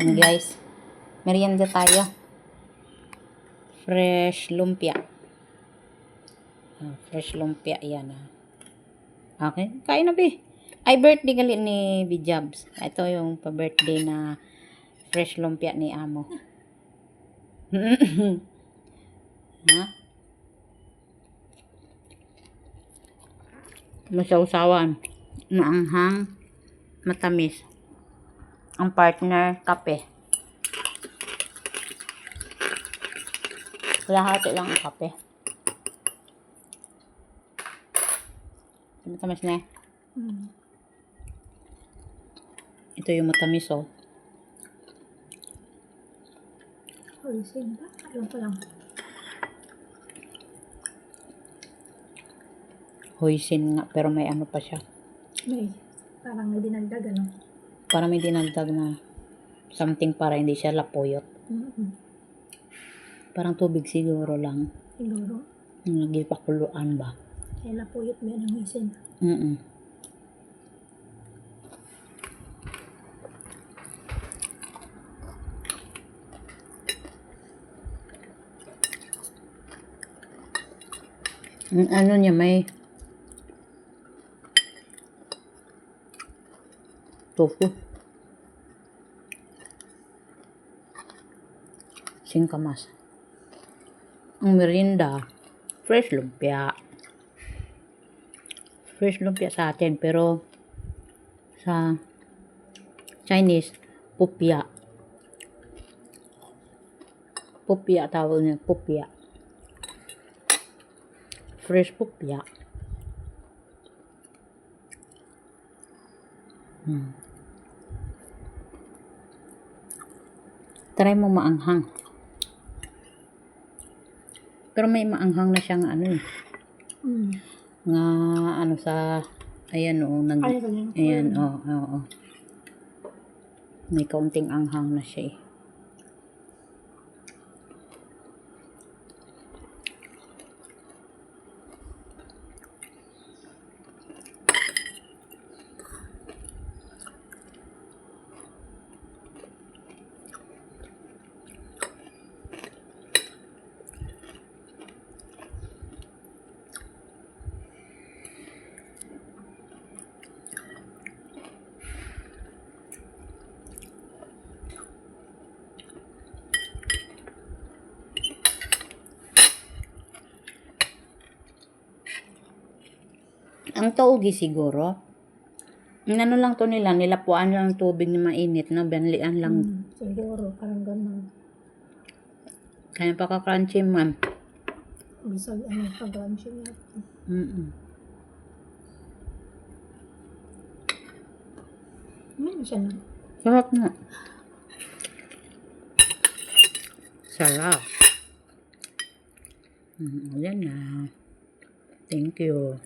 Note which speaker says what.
Speaker 1: And guys, merienda tayo. Fresh lumpia. Fresh lumpia yan. Okay, kain na be. Ay, birthday gali ni Bijabs. Ito yung pa-birthday na fresh lumpia ni Amo. Ha? Masausawan. Maanghang. Matamis. Ang partner, kape. Lahati lang ang kape. Matamis na. Ito yung matamis, oh.
Speaker 2: Hoisin ba? Alam ko lang.
Speaker 1: Hoisin nga, pero may ano pa siya.
Speaker 2: Parang may dinagdag, ano?
Speaker 1: Para may dinagdag na something para hindi siya lapuyot. Parang tubig siguro lang.
Speaker 2: Siguro.
Speaker 1: Nagipakuluan ba?
Speaker 2: Kaya lapuyot ba yan ang hoisin?
Speaker 1: Ano niya, may tofu. Singkamas. Ang merienda, fresh lumpia. Fresh lumpia sa atin, pero sa Chinese, pupia. Pupia tawag niya, pupia. Fresh pupia. Try mo maanghang. Pero may maanghang na siyang ano eh. Nga ano sa ayan o. Ayan o. May kaunting anghang na siya eh. Ang taugi siguro. Ano lang to nila, nilapuan lang tubig na mainit, no? Banlian lang.
Speaker 2: Siguro, parang gano'n.
Speaker 1: Kaya pa-crunchy man.
Speaker 2: Bisag, pag-crunchy niya. Siya na.
Speaker 1: Sarap na. Sarap. Ayan na. Thank you.